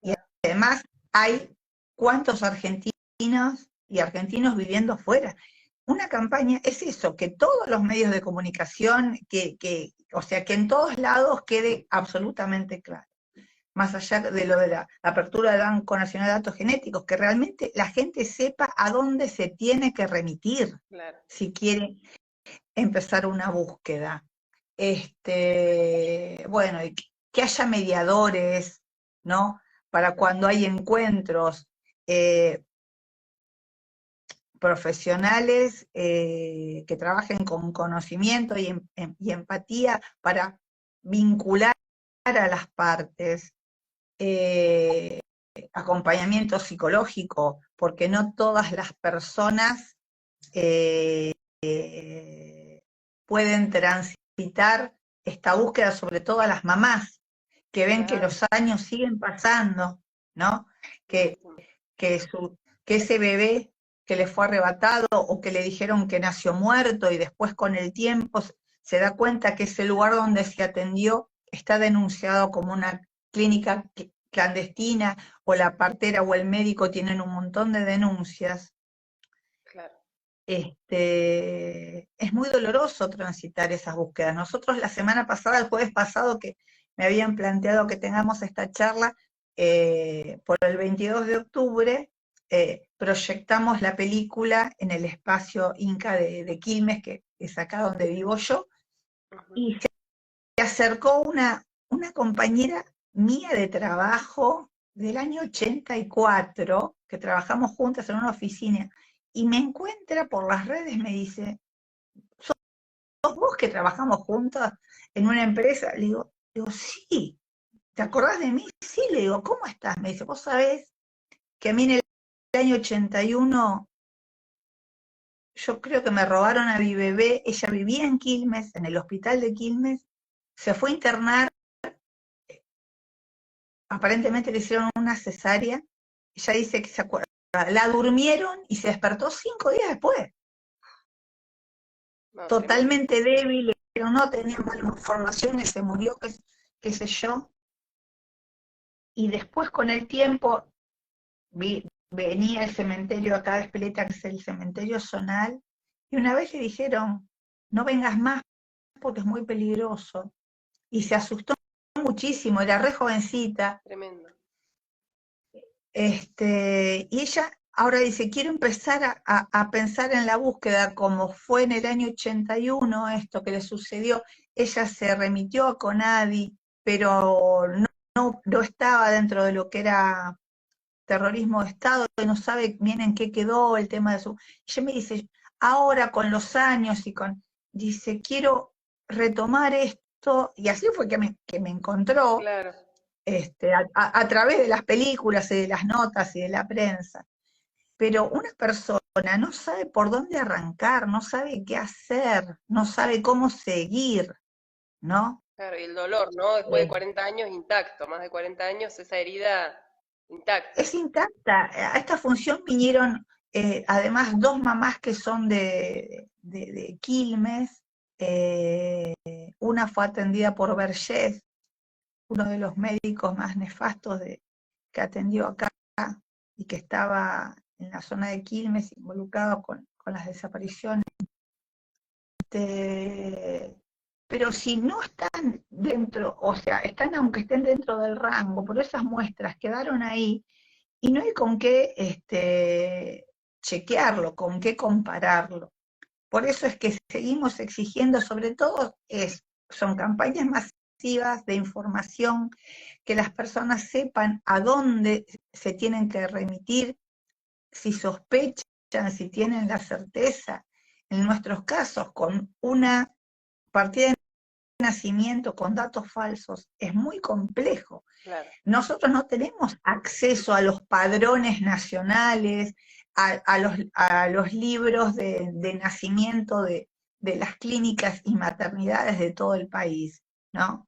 Y además hay cuántos argentinos y argentinos viviendo afuera. Una campaña es eso, que todos los medios de comunicación, o sea, que en todos lados quede absolutamente claro. Más allá de lo de la apertura del Banco Nacional de Datos Genéticos, que realmente la gente sepa a dónde se tiene que remitir claro. si quiere empezar una búsqueda. Bueno, y que haya mediadores, ¿no? Para cuando hay encuentros profesionales que trabajen con conocimiento y empatía para vincular a las partes, acompañamiento psicológico, porque no todas las personas pueden transitar esta búsqueda, sobre todo a las mamás, que ven que Claro. los años siguen pasando, ¿no? Que, que, que ese bebé que le fue arrebatado o que le dijeron que nació muerto y después con el tiempo se da cuenta que ese lugar donde se atendió está denunciado como una clínica clandestina, o la partera o el médico tienen un montón de denuncias. Claro. Es muy doloroso transitar esas búsquedas. Nosotros la semana pasada, el jueves pasado, que me habían planteado que tengamos esta charla, por el 22 de octubre, proyectamos la película en el espacio Inca de Quilmes, que es acá donde vivo yo, y se acercó una compañera mía de trabajo del año 84, que trabajamos juntas en una oficina, y me encuentra por las redes, me dice, ¿sos vos que trabajamos juntas en una empresa? Le digo, sí, ¿te acordás de mí? Sí, le digo, ¿cómo estás? Me dice, vos sabés que a mí en el año 81, yo creo que me robaron a mi bebé, ella vivía en Quilmes, en el hospital de Quilmes, se fue a internar, aparentemente le hicieron una cesárea, ella dice que se acuerda, la durmieron y se despertó 5 días después, No, tremendo. totalmente débil, pero no tenía malformaciones, se murió, qué sé yo, y después con el tiempo venía el cementerio acá de Espeleta, que es el cementerio zonal, y una vez le dijeron, no vengas más porque es muy peligroso, y se asustó muchísimo, era re jovencita, Tremendo. y ella ahora dice, quiero empezar a pensar en la búsqueda, como fue en el año 81 esto que le sucedió. Ella se remitió a CONADI, pero no estaba dentro de lo que era terrorismo de Estado y no sabe bien en qué quedó el tema de su... Y ella me dice, ahora con los años dice, quiero retomar esto, y así fue que me encontró Claro, a través de las películas y de las notas y de la prensa. Pero una persona no sabe por dónde arrancar, no sabe qué hacer, no sabe cómo seguir, ¿no? claro, y el dolor, ¿no? Después de Eh, 40 años intacto, más de 40 años, esa herida intacta. es intacta. A esta función vinieron además dos mamás que son de Quilmes. Una fue atendida por Vergés, uno de los médicos más nefastos que atendió acá y que estaba en la zona de Quilmes involucrado con las desapariciones. Pero si no están dentro, o sea, están aunque estén dentro del rango, por esas muestras quedaron ahí y no hay con qué chequearlo, con qué compararlo. Por eso es que seguimos exigiendo, sobre todo, son campañas masivas de información, que las personas sepan a dónde se tienen que remitir, si sospechan, si tienen la certeza. En nuestros casos, con una partida de nacimiento con datos falsos, es muy complejo. Claro, Nosotros no tenemos acceso a los padrones nacionales, a los libros de nacimiento de las clínicas y maternidades de todo el país, ¿no?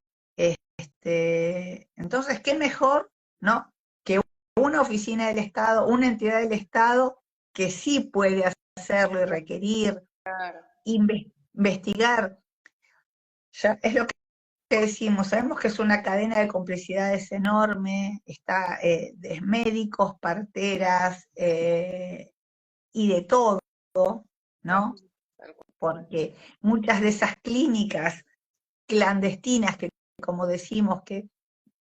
Entonces, ¿qué mejor, ¿no? Que una oficina del Estado, una entidad del Estado que sí puede hacerlo y requerir, claro. investigar. Ya es lo que decimos, sabemos que es una cadena de complicidades enorme, está de médicos, parteras y de todo, ¿no? Tal cual. Porque muchas de esas clínicas clandestinas que, como decimos, que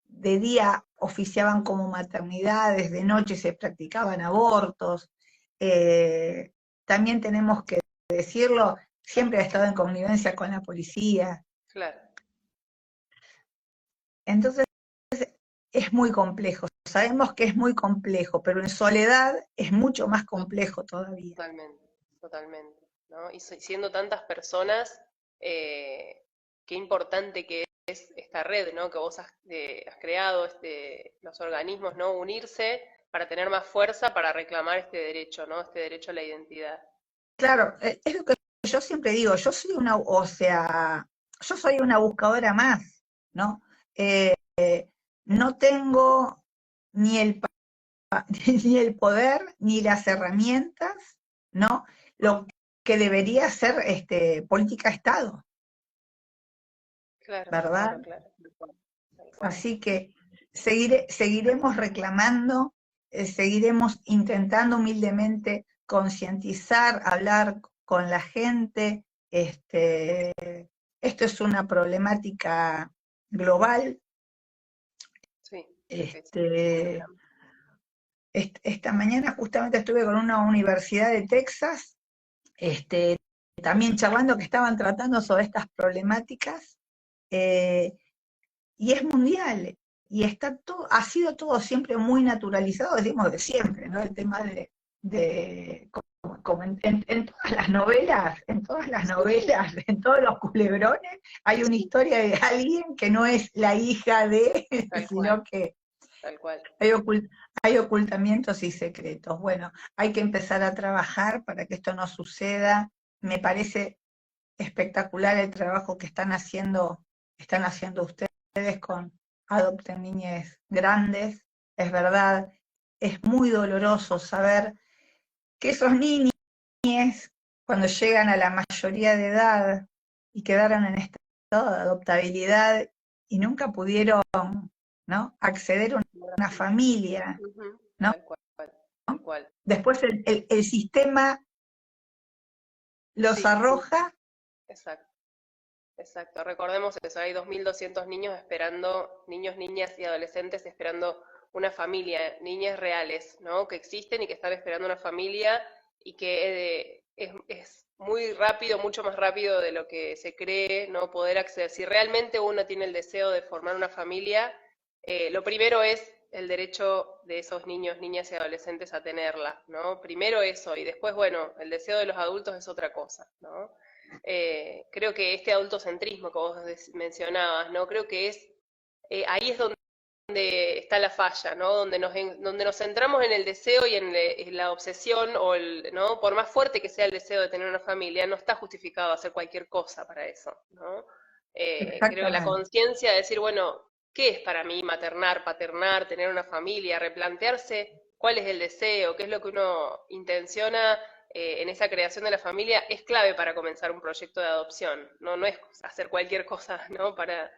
de día oficiaban como maternidades, de noche se practicaban abortos, también tenemos que decirlo, siempre ha estado en connivencia con la policía. Claro, Entonces, es muy complejo. Sabemos que es muy complejo, pero en soledad es mucho más complejo todavía. totalmente, totalmente, ¿no? Y siendo tantas personas, qué importante que es esta red, ¿no? Que vos has creado, los organismos, ¿no? Unirse para tener más fuerza para reclamar este derecho, ¿no? Este derecho a la identidad. Claro, es lo que yo siempre digo, yo soy una, o sea, yo soy una buscadora más, ¿no? Eh, no tengo ni el, ni el poder, ni las herramientas, ¿no? Lo que debería ser política de Estado, Claro, ¿verdad? claro, claro. Tal cual, tal cual. Así que seguiremos reclamando, seguiremos intentando humildemente concientizar, hablar con la gente. Esto es una problemática global. Sí, sí, sí, ni Este, hablamos. esta mañana justamente estuve con una universidad de Texas, este, también charlando que estaban tratando sobre estas problemáticas. eh, y es mundial, y está todo, ha sido todo siempre muy naturalizado, decimos de siempre, ¿no? El tema como en todas las novelas, Sí, en todos los culebrones, hay una historia de alguien que no es la hija de, tal cual, sino que tal cual. hay, hay ocultamientos y secretos. Bueno, hay que empezar a trabajar para que esto no suceda. Me parece espectacular el trabajo que están haciendo ustedes con Adopten Niñez Grandes. Es verdad, es muy doloroso saber que esos niños, cuando llegan a la mayoría de edad y quedaron en estado de adoptabilidad y nunca pudieron, ¿no? acceder a una familia, Ujú, ¿no? tal cual, tal cual. Después el sistema los Sí, sí, arroja. exacto. Exacto, recordemos eso, hay 2.200 niños esperando, niños, niñas y adolescentes esperando una familia, niñas reales, ¿no? Que existen y que están esperando una familia y que es muy rápido, mucho más rápido de lo que se cree, ¿no? Poder acceder. Si realmente uno tiene el deseo de formar una familia, lo primero es el derecho de esos niños, niñas y adolescentes a tenerla, ¿no? Primero eso, y después, bueno, el deseo de los adultos es otra cosa, ¿no? Creo que este adultocentrismo que vos mencionabas, ¿no? Creo que ahí es donde está la falla, ¿no? Donde nos centramos en el deseo y en la obsesión, ¿no? Por más fuerte que sea el deseo de tener una familia, no está justificado hacer cualquier cosa para eso, ¿no? Creo que la Exactamente. conciencia de decir, bueno, ¿qué es para mí maternar, paternar, tener una familia? Replantearse cuál es el deseo, qué es lo que uno intenciona en esa creación de la familia, es clave para comenzar un proyecto de adopción, ¿no? No es hacer cualquier cosa, ¿no? Para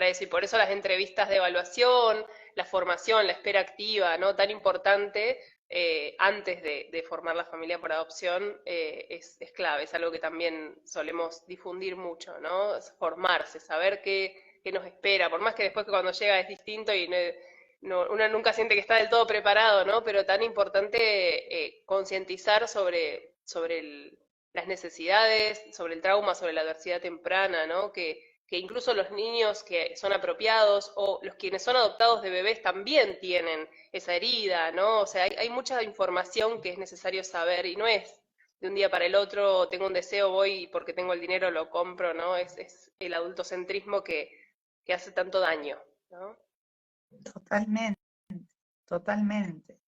eso. Y por eso las entrevistas de evaluación, la formación, la espera activa, ¿no? Tan importante antes de formar la familia por adopción es clave, es algo que también solemos difundir mucho, ¿no? Es formarse, saber qué nos espera, por más que después que cuando llega es distinto y uno nunca siente que está del todo preparado, ¿no? Pero tan importante concientizar sobre las necesidades, sobre el trauma, sobre la adversidad temprana, ¿no? Que incluso los niños que son apropiados o los quienes son adoptados de bebés también tienen esa herida, ¿no? O sea, hay mucha información que es necesario saber y no es de un día para el otro, tengo un deseo, voy y porque tengo el dinero lo compro, ¿no? Es el adultocentrismo que hace tanto daño, ¿no? Totalmente, totalmente.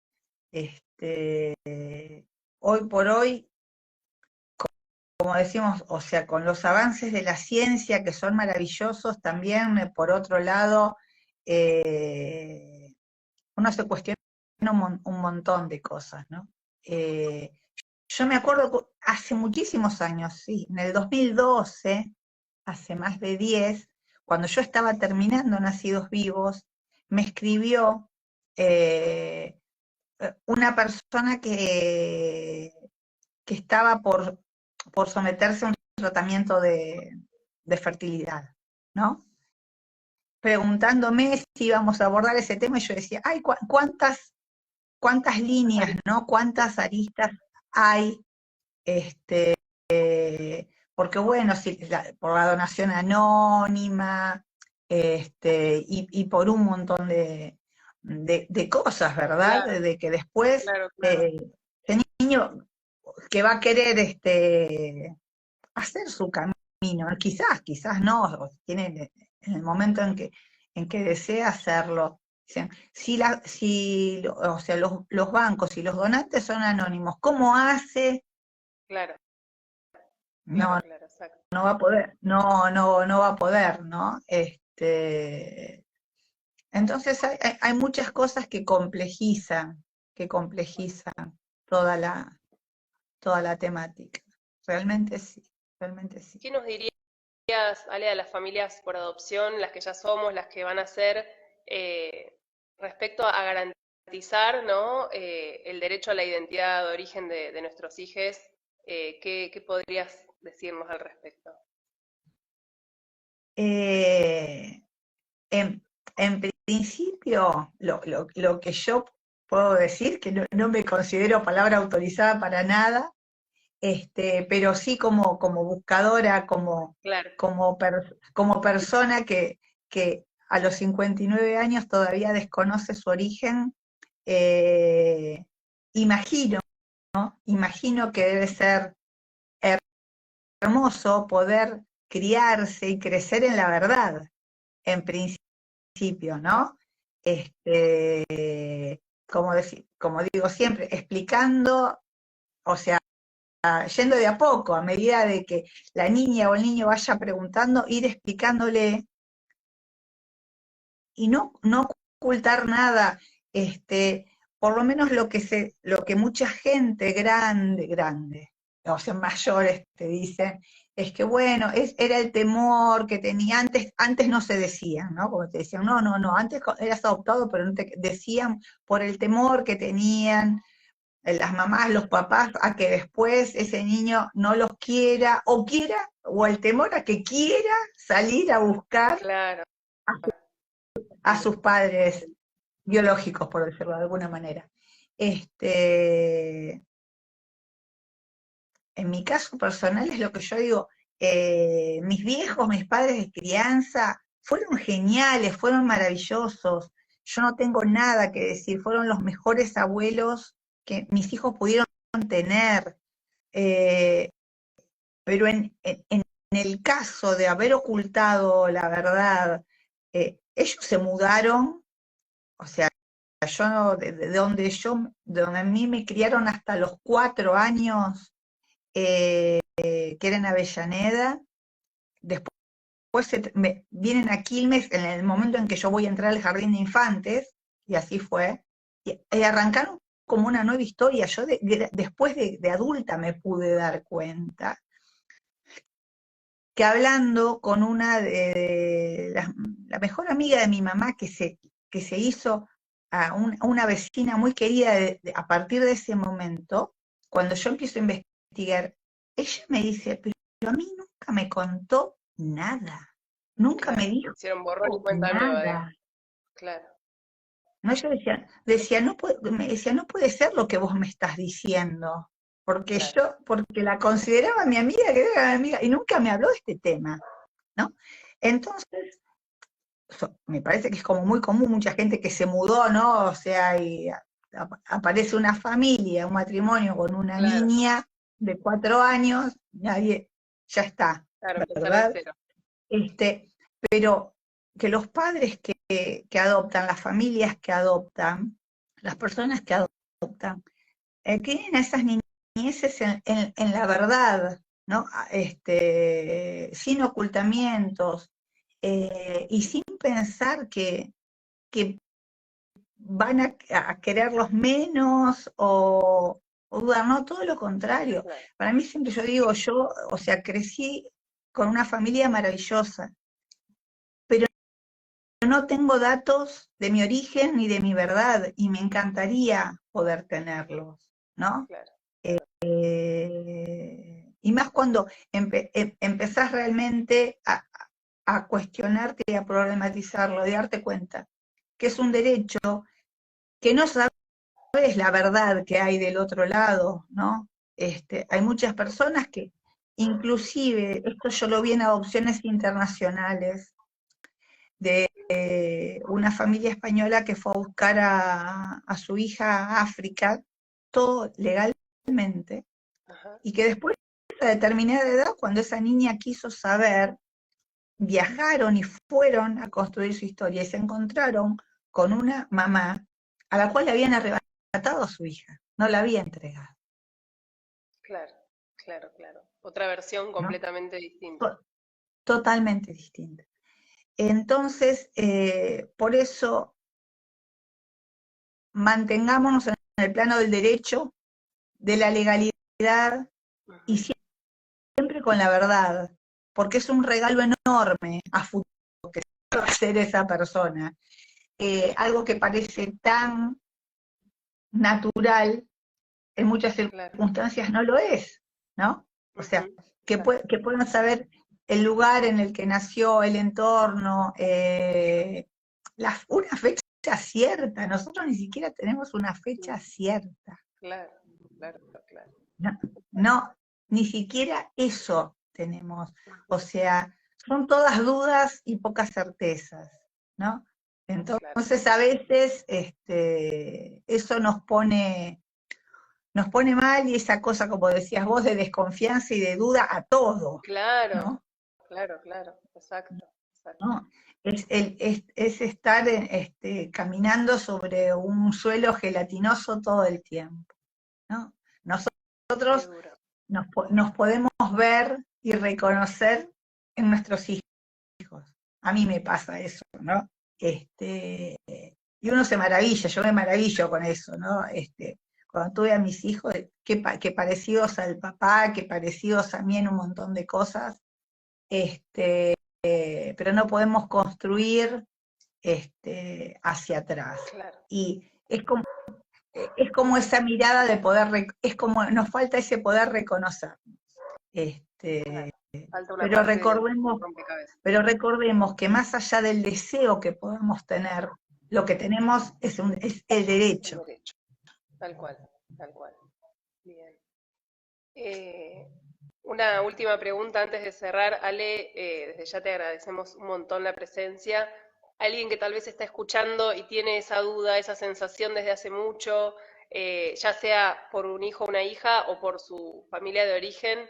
Hoy por hoy, como decimos, o sea, con los avances de la ciencia que son maravillosos, también por otro lado, eh, uno se cuestiona un montón de cosas, ¿no? Yo me acuerdo hace muchísimos años, sí, en el 2012, hace más de 10, cuando yo estaba terminando Nacidos Vivos, me escribió eh, una persona que estaba por someterse a un tratamiento de fertilidad, ¿no? Preguntándome si íbamos a abordar ese tema, y yo decía, ay, cuántas líneas, ¿no? Cuántas aristas hay, este, porque bueno, si, por la donación anónima, y por un montón de cosas, ¿verdad? Claro, De que después claro, claro. el niño que va a querer hacer su camino, quizás no, o tiene en el momento en que desea hacerlo. O sea, los bancos y los donantes son anónimos, ¿cómo hace? Claro, claro, No, claro, exacto. no va a poder, no va a poder, ¿no? Entonces hay muchas cosas que complejizan toda la temática. Realmente sí. ¿Qué nos dirías, Ale, a las familias por adopción, las que ya somos, las que van a ser, eh, respecto a garantizar, ¿no? El derecho a la identidad de origen de nuestros hijos? ¿Qué podrías decirnos al respecto? Eh, en, en principio, lo que yo puedo decir, que no me considero palabra autorizada para nada, pero sí como buscadora, Claro, como persona que a los 59 años todavía desconoce su origen, eh, imagino, imagino que debe ser hermoso poder criarse y crecer en la verdad, en principio, ¿no? Como digo siempre, explicando, o sea, yendo de a poco, a medida de que la niña o el niño vaya preguntando, ir explicándole y no ocultar nada, por lo menos lo que mucha gente grande, o sea, mayores te dicen, es que bueno, era el temor que tenía antes no se decían, ¿no? Como te decían, no, antes eras adoptado, pero no te decían por el temor que tenían las mamás, los papás, a que después ese niño no los quiera, o el temor a que quiera salir a buscar claro, a sus padres biológicos, por decirlo de alguna manera. Este, en mi caso personal es lo que yo digo, mis padres de crianza, fueron geniales, fueron maravillosos. yo no tengo nada que decir, fueron los mejores abuelos que mis hijos pudieron tener, eh, pero en el caso de haber ocultado la verdad, ellos se mudaron, o sea, yo de donde a mí me criaron hasta los 4 años, que era en Avellaneda, después vienen a Quilmes en el momento en que yo voy a entrar al jardín de infantes, y así fue, y arrancaron como una nueva historia. Yo después de adulta me pude dar cuenta que hablando con una de la mejor amiga de mi mamá que se hizo a una vecina muy querida a partir de ese momento, cuando yo empiezo a investigar, ella me dice, pero a mí nunca me contó nada, nunca me Claro, dijo hicieron borrón y cuenta nueva, nada. claro, No, yo me decía, no puede ser lo que vos me estás diciendo, claro, porque la consideraba mi amiga, que era mi amiga, y nunca me habló de este tema, ¿no? Entonces, me parece que es como muy común, mucha gente que se mudó, ¿no? O sea, y aparece una familia, un matrimonio con una claro, niña de 4 años, nadie, ya está, claro, empezar de ¿verdad? cero. Pero que los padres que adoptan, las familias que adoptan, las personas que adoptan, tienen a esas niñeces en la verdad, ¿no? Sin ocultamientos, y sin pensar que van a quererlos menos o dudar, no, todo lo contrario. Claro, Para mí siempre yo digo, o sea, crecí con una familia maravillosa, pero no tengo datos de mi origen ni de mi verdad, y me encantaría poder tenerlos, ¿no? claro, claro, Y más cuando empezás realmente a cuestionarte y a problematizarlo, de darte cuenta que es un derecho, que no sabes la verdad que hay del otro lado, ¿no? Hay muchas personas que, inclusive, esto yo lo vi en adopciones internacionales, de una familia española que fue a buscar a su hija a África, todo legalmente, ajá, y que después, a determinada edad, cuando esa niña quiso saber, viajaron y fueron a construir su historia y se encontraron con una mamá a la cual le habían arrebatado a su hija, no la había entregado, claro, claro, claro. Otra versión ¿no? completamente distinta. To- Totalmente distinta. Entonces, por eso mantengámonos en el plano del derecho, de la legalidad, y Ujú, siempre con la verdad, porque es un regalo enorme a futuro ser esa persona. Algo que parece tan natural, en muchas claro, circunstancias no lo es, ¿no? O sea, ujú, que, exacto, que puedan saber el lugar en el que nació, el entorno, una fecha cierta. Nosotros ni siquiera tenemos una fecha cierta. claro, claro, claro. No, no, ni siquiera eso tenemos. O Ujú, sea, son todas dudas y pocas certezas, ¿no? claro, Entonces a veces eso nos pone mal, y esa cosa, como decías vos, de desconfianza y de duda a todo, claro, ¿no? claro, claro, exacto, exacto. ¿No? Es estar caminando sobre un suelo gelatinoso todo el tiempo, ¿no? Qué Nosotros duro. nos podemos ver y reconocer en nuestros hijos. A mí me pasa eso, ¿no? Y uno se maravilla, yo me maravillo con eso, ¿no? Cuando tuve a mis hijos, que parecidos al papá, que parecidos a mí en un montón de cosas, pero no podemos construir hacia atrás. Claro, Y es como esa mirada de poder, es como nos falta ese poder reconocer. claro. Falta una Pero parte del recordemos, rompecabezas. pero recordemos que más allá del deseo que podamos tener, lo que tenemos es el El derecho. derecho. Tal cual, tal cual. Bien. Eh, una última pregunta antes de cerrar. Ale, desde ya te agradecemos un montón la presencia. alguien que tal vez está escuchando y tiene esa duda, esa sensación desde hace mucho, ya sea por un hijo o una hija o por su familia de origen,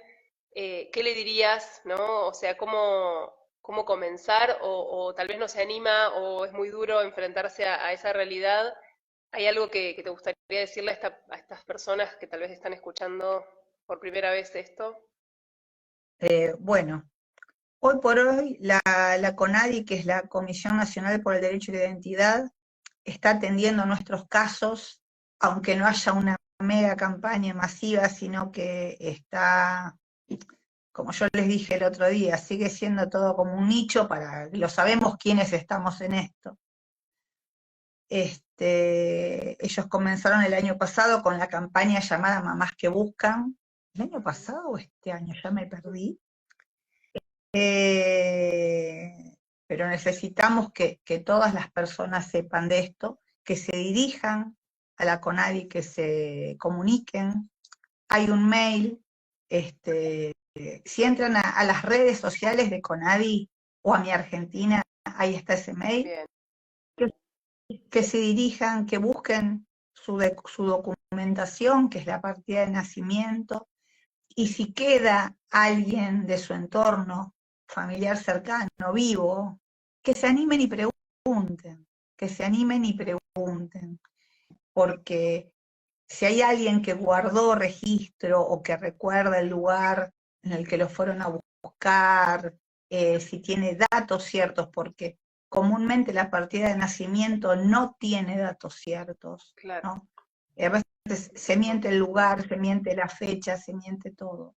¿qué le dirías, no? O sea, ¿cómo comenzar? O tal vez no se anima o es muy duro enfrentarse a esa realidad. ¿Hay algo que te gustaría decirle a estas personas que tal vez están escuchando por primera vez esto? Bueno, hoy por hoy la CONADI, que es la Comisión Nacional por el Derecho y la Identidad, está atendiendo nuestros casos, aunque no haya una mega campaña masiva, sino que está, como yo les dije el otro día, sigue siendo todo como un nicho lo sabemos quiénes estamos en esto. Ellos comenzaron el año pasado con la campaña llamada Mamás que Buscan. ¿El año pasado o este año? Ya me perdí. Pero necesitamos que todas las personas sepan de esto, que se dirijan a la CONADI, que se comuniquen. Hay un mail, si entran a las redes sociales de CONADI o a Mi Argentina, ahí está ese mail, Bien, que se dirijan, que busquen su documentación, que es la partida de nacimiento, y si queda alguien de su entorno familiar cercano, vivo, que se animen y pregunten, que se animen y pregunten, porque si hay alguien que guardó registro o que recuerda el lugar en el que lo fueron a buscar, si tiene datos ciertos, porque comúnmente la partida de nacimiento no tiene datos ciertos, claro. ¿no? A veces se miente el lugar, se miente la fecha, se miente todo.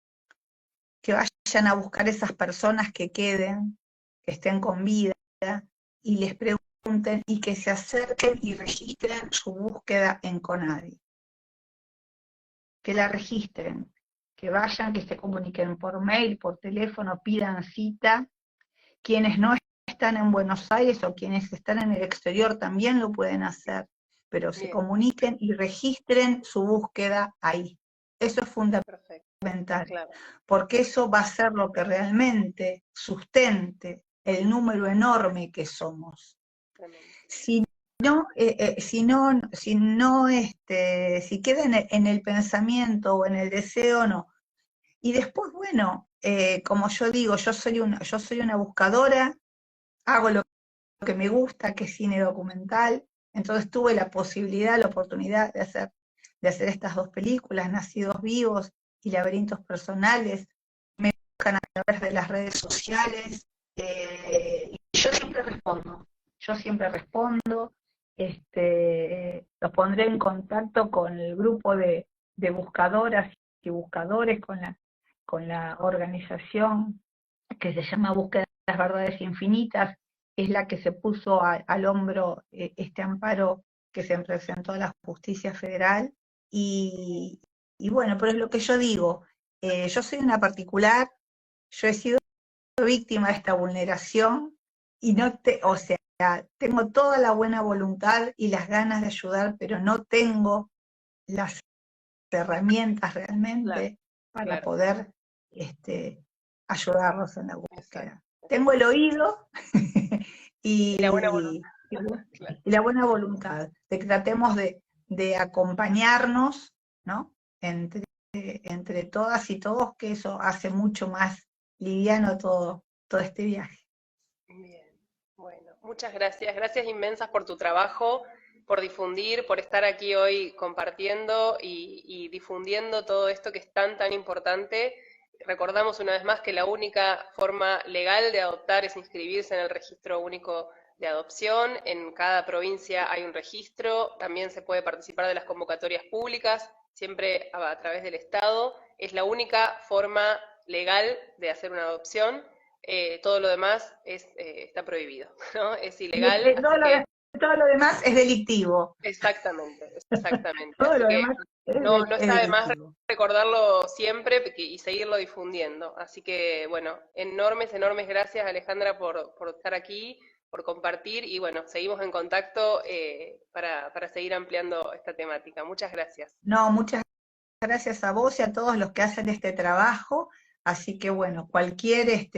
Que vayan a buscar esas personas que queden, que estén con vida, y les pregunten y que se acerquen y registren su búsqueda en CONADI. Que la registren, que vayan, que se comuniquen por mail, por teléfono, pidan cita. Quienes no están en Buenos Aires o quienes están en el exterior también lo pueden hacer, pero se Bien, comuniquen y registren su búsqueda ahí. Eso es perfecto, fundamental, claro. porque eso va a ser lo que realmente sustente el número enorme que somos. Tremendo. Si no, si queda en el pensamiento o en el deseo, no. Y después, bueno, como yo digo, yo soy una buscadora, hago lo que me gusta, que es cine documental, entonces tuve la posibilidad, la oportunidad de hacer estas dos películas, Nacidos Vivos y Laberintos Personales. Me buscan a través de las redes sociales, y yo siempre respondo, los pondré en contacto con el grupo de buscadoras y buscadores, con la organización que se llama Búsqueda de las Verdades Infinitas, es la que se puso al hombro este amparo que se presentó a la Justicia Federal. Y, y bueno, pero es lo que yo digo, yo soy una particular, yo he sido víctima de esta vulneración y o sea, tengo toda la buena voluntad y las ganas de ayudar, pero no tengo las herramientas realmente para Claro, poder ayudarlos en la exacto. búsqueda. Tengo el oído Y la buena y, voluntad, y claro. la buena voluntad de que tratemos de acompañarnos, ¿no? Entre todas y todos, que eso hace mucho más liviano todo este viaje. Bien, bueno, muchas gracias. Gracias inmensas por tu trabajo, por difundir, por estar aquí hoy compartiendo y difundiendo todo esto que es tan, tan importante. Recordamos una vez más que la única forma legal de adoptar es inscribirse en el registro único de adopción. En cada provincia hay un registro. También se puede participar de las convocatorias públicas, siempre a través del Estado. Es la única forma legal de hacer una adopción. Todo lo demás está prohibido, ¿no? Es ilegal, Todo así lo, que todo lo demás es delictivo. exactamente, exactamente. Todo Así lo que demás no es está de más delictivo. recordarlo siempre y seguirlo difundiendo. Así que, bueno, enormes, enormes gracias Alejandra por estar aquí, por compartir y bueno, seguimos en contacto para seguir ampliando esta temática. Muchas gracias. No, muchas gracias a vos y a todos los que hacen este trabajo. Así que bueno, cualquier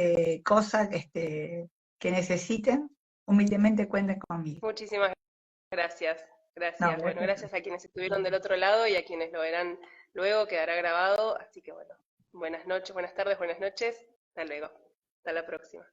cosa que necesiten, humildemente cuenten conmigo. Muchísimas gracias. No, Gracias. Bueno, gracias. gracias a quienes estuvieron del otro lado y a quienes lo verán luego, quedará grabado. Así que bueno, buenas noches, buenas tardes, buenas noches. Hasta luego. Hasta la próxima.